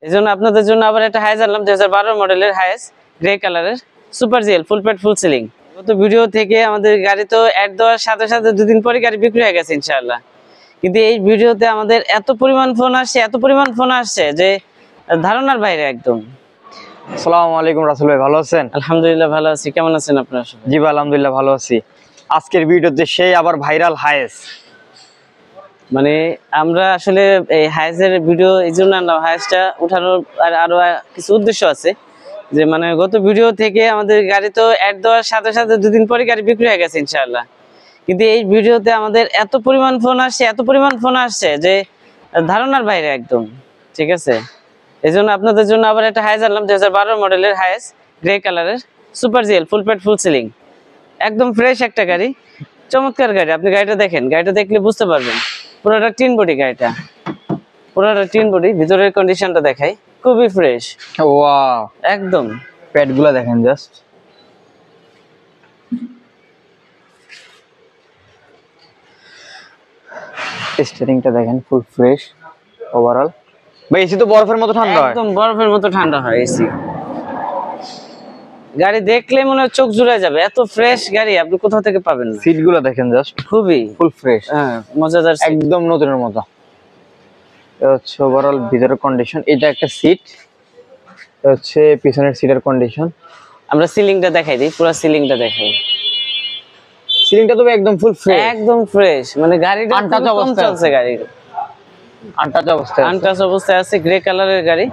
এইজন্য আপনাদের জন্য আবার একটা হাইস আনলাম 2012 মডেলের হাইস গ্রে কালারের সুপার জিএল ফুল পেট ফুল সিলিং। গত ভিডিও থেকে আমাদের গাড়ি তো অ্যাড দেওয়ার সাথে সাথে দুদিন পরে গাড়ি বিক্রি হয়ে গেছে ইনশাআল্লাহ। কিন্তু এই ভিডিওতে আমাদের এত পরিমাণ ফোন আসছে যে ধারণার বাইরে একদম। আসসালামু আলাইকুম রাসেল ভাই, ভালো আছেন? আলহামদুলিল্লাহ ভালো আছি, কেমন আছেন আপনারা? জি ভাই আলহামদুলিল্লাহ ভালো আছি। আজকের ভিডিওতে সেই আবার ভাইরাল হাইস, মানে আমরা আসলে এই হাইসের ভিডিও এই জন্য আনলাম, হাইসটা উঠানোর আরো কিছু উদ্দেশ্য আছে। যে মানে গত ভিডিও থেকে আমাদের গাড়ি তো অ্যাড দেওয়ার সাথে সাথে দুদিন পরে গাড়ি বিক্রি হয়ে গেছে ইনশাআল্লাহ। কিন্তু এই ভিডিওতে আমাদের এত পরিমাণ ফোন আসছে যে ধারণার বাইরে একদম। ঠিক আছে, এই জন্য আপনাদের জন্য আবার একটা হাইস আনলাম 2012 মডেলের হাইস গ্রে কালারের সুপার জিএল ফুল পেট ফুল সিলিং। একদম ফ্রেশ একটা গাড়ি, চমৎকার গাড়ি। আপনি গাড়িটা দেখেন, গাড়িটা দেখলে বুঝতে পারবেন। পুরোটা টিন বডি, গাড়িটা পুরোটা টিন বডি। ভিতরের কন্ডিশনটা দেখাই, খুবই ফ্রেশ। ওয়াও, একদম প্যাডগুলো দেখেন জাস্ট। স্টিয়ারিংটা দেখেন ফুল ফ্রেশ ওভারঅল। ভাই এসি তো বরফের মতো ঠান্ডা হয়, একদম বরফের মতো ঠান্ডা হয় এসি। গাড়ি দেখলে মনে হয় চোখ জুড়ে যাবে, এত ফ্রেশ গাড়ি আপনি কোথাও থেকে পাবেন না। সিটগুলো দেখেন জাস্ট, খুবই ফুল ফ্রেশ, হ্যাঁ মজাদার, একদম নতুনের মতো। এটা হচ্ছে ওভারঅল ভিতরের কন্ডিশন। এটা একটা সিট, এটা হচ্ছে পিছনের সিটের কন্ডিশন। আমরা সিলিংটা দেখাই দিই, পুরো সিলিংটা দেখাই। সিলিংটা তো একদম ফুল ফ্রেশ, একদম ফ্রেশ, মানে গাড়িটা আনটাচ অবস্থায় চলছে, গাড়ির আনটাচ অবস্থায়, আনটাচ অবস্থায় আছে। গ্রে কালারের গাড়ি,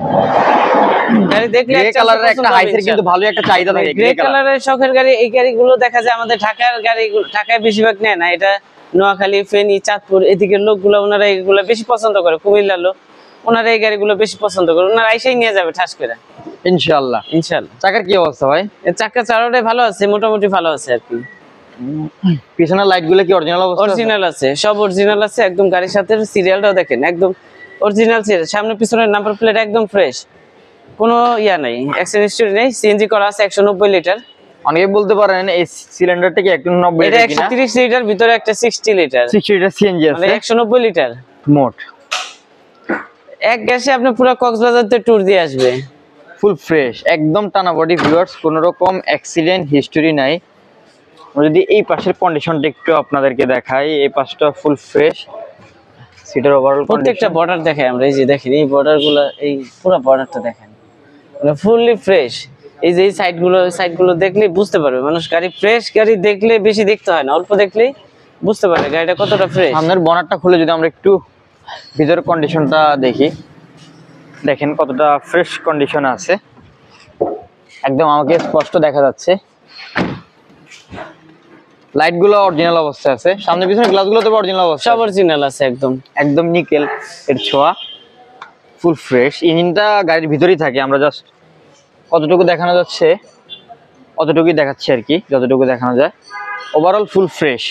গাড়ি দেখলে গ্রে কালারের একটা হাইসের কিন্তু ভালো একটা চাহিদা থাকে। গ্রে কালারের শখের গাড়ি, এই গাড়িগুলো দেখা যায় আমাদের ঢাকার গাড়িগুলো, ঢাকায় বেশিরভাগ নেয় না। এটা নোয়াখালী, ফেনী, চাঁদপুর এদিকের লোকগুলো ওনারা এইগুলো বেশি পছন্দ করে। কুমিল্লার লোক ওনারা এই গাড়িগুলো বেশি পছন্দ করে, ওনারা আইসাই নিয়ে যাবে ঠাস করে ইনশাআল্লাহ। ইনশাআল্লাহ। চাকার কি অবস্থা ভাই? এর চাকা চারোটাই ভালো আছে, মোটামুটি ভালো আছে আর কি। পিছনের লাইটগুলো কি অরিজিনাল অবস্থা? অরিজিনাল আছে, সব অরিজিনাল আছে একদম। গাড়ির সাথে সিরিয়ালটাও দেখেন, একদম অরিজিনাল সিরিয়াল। সামনে পিছনের নাম্বার প্লেট একদম ফ্রেশ, কোনো ইয়া নাই, অ্যাক্সিডেন্ট হিস্টরি নেই। সিএনজি করা আছে 190 লিটার। অনেকে বলতে পারেন এই সিলিন্ডারটা কি 190 এটা লিটার কিনা? 130 লিটার, ভিতরে একটা 60 লিটার, 60 লিটার সিএনজি আছে, মানে 190 লিটার মোট। এক গ্যাসে আপনি পুরো কক্সবাজার তে ট্যুর দিয়ে আসবে। ফুল ফ্রেশ, একদম টানা বডি ভিউয়ার্স, কোনো রকম অ্যাক্সিডেন্ট হিস্টরি নাই। যদি এই পাশের কন্ডিশনটা একটু আপনাদেরকে দেখাই, এই পাশটা ফুল ফ্রেশ। সিটের ওভারঅল প্রত্যেকটা বর্ডার দেখাই আমরা, এই যে দেখেন এই বর্ডারগুলো, এই পুরো বর্ডারটা দেখেন, মানে ফুললি ফ্রেশ। এই যে এই সাইডগুলো দেখলে বুঝতে পারবে মানুষ, গাড়ি ফ্রেশ গাড়ি দেখলে বেশি দেখতে হয় না, অল্প দেখলেই বুঝতে পারবে গাড়িটা কতটা ফ্রেশ। সামনের বনারটা খুলে যদি আমরা একটু ভিতরের কন্ডিশনটা দেখি, দেখেন কতটা ফ্রেশ কন্ডিশন আছে, একদম আমাকে স্পষ্ট দেখা যাচ্ছে। লাইটগুলো অরিজিনাল অবস্থায় আছে, সামনে পিছনে গ্লাসগুলো তো অরিজিনাল অবস্থা, সব অরিজিনাল আছে একদম, একদম নিকেল এর ছোঁয়া, ফুল ফ্রেশ। ইঞ্জিনটা গাড়ির ভিতরেই থাকে, আমরা জাস্ট কতটুকু দেখানো যাচ্ছে অতটুকুই দেখাচ্ছি আর কি, যতটুকু দেখানো যায়। Overall full fresh.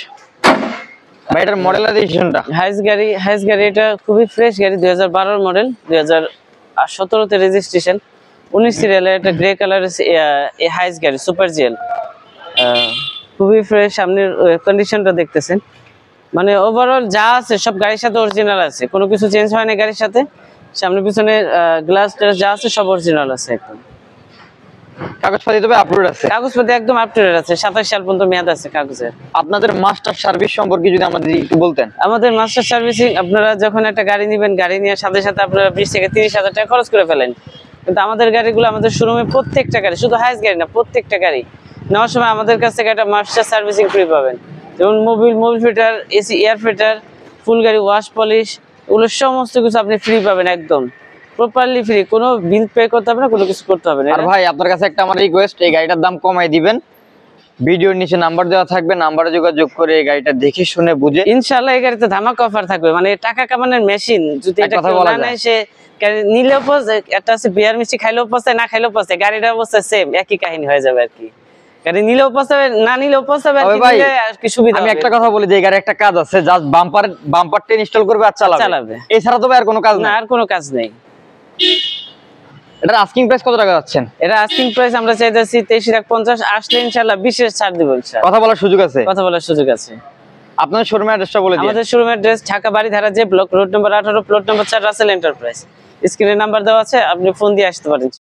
ভাই এটার মডেল এডিশনটা? হাইস গাড়ি এটা খুবই ফ্রেশ গাড়ি, 2012 মডেল, 2017 তে রেজিস্ট্রেশন, 19 সিরিয়ালের একটা গ্রে কালারের এই হাইস গাড়ি সুপার জিএল। খুবই ফ্রেশ, সামনের কন্ডিশনটা দেখতেছেন, মানে ওভারঅল যা আছে সব গাড়ির সাথে অরিজিনাল আছে, কোনো কিছু চেঞ্জ হয় না গাড়ির সাথে। সামনে পিছনে গ্লাস যা আছে সব অরিজিনাল আছে একদম। কাগজপাতি তবে আপডেট আছে, কাগজপাতি একদম আপ টু ডেট আছে, 27 সাল পর্যন্ত মেয়াদ আছে কাগজের। আপনাদের মাস্টার সার্ভিস সম্পর্কে যদি আমাদের একটু বলতেন। আমাদের মাস্টার সার্ভিসিং, আপনারা যখন একটা গাড়ি নেবেন, গাড়ি নেওয়ার সাথে সাথে আপনারা 20 থেকে 30,000 টাকা খরচ করে ফেলেন, কিন্তু আমাদের গাড়িগুলো আমাদের শোরুমে প্রত্যেকটা গাড়ি, শুধু হাইস গাড়ি না, প্রত্যেকটা গাড়ি নেওয়ার সময় আমাদের কাছ থেকে একটা মাস্টার সার্ভিসিং ফ্রি পাবেন। যেমন Mobil filter, AC air filter, full গাড়ি ওয়াশ পলিশ, ওগুলো সমস্ত কিছু আপনি ফ্রি পাবেন, একদম প্রপারলি ফ্রি, কোনো বিল পে করতে হবে না, কোনো কিছু করতে হবে না। আর ভাই আপনার কাছে একটা আমার রিকোয়েস্ট, এই গাড়িটার দাম কমাই দিবেন, ভিডিওর নিচে নাম্বার দেওয়া থাকবে, নাম্বারে যোগাযোগ করে এই গাড়িটা দেখে শুনে বুঝে ইনশাআল্লাহ এই গাড়িতে ধামাকা অফার থাকবে, মানে টাকা কামানোর মেশিন। যদি এটা কথা কেউ বলা না যায়। নেয়, সে নিলেও একটা আছে বিয়ার মিষ্টি খাইলেও পস্তায়, না খাইলেও পস্তায়, গাড়িটার অবস্থা সেম, একই কাহিনী হয়ে যাবে আর কি। গাড়ি নিলেও পস্তাবে, না নিলেও পস্তাবে আর কি সুবিধা। আমি একটা কথা বলি যে এই গাড়ির একটা কাজ আছে, জাস্ট বাম্পারটা ইনস্টল করবে আর চালাবে, এছাড়া তো আর কোনো কাজ না, না, আর কোনো কাজ নেই। এটার আস্কিং প্রাইস কত টাকা যাচ্ছেন? এটা আস্কিং প্রাইস আমরা চাইতেছি 23,50,000, আসলে ইনশাআল্লাহ বিশেষ ছাড় দিব ইনশাআল্লাহ। কথা বলার সুযোগ আছে, কথা বলার সুযোগ আছে। আপনাদের শোরুমের অ্যাড্রেসটা বলে দিন। আমাদের শোরুমের অ্যাড্রেস ঢাকা বাড়িধারা যে ব্লক, রোড নম্বর 18, প্লট নম্বর 4, রাসেল এন্টারপ্রাইজ। স্ক্রিনে নাম্বার দেওয়া আছে, আপনি ফোন দিয়ে আসতে পারেন।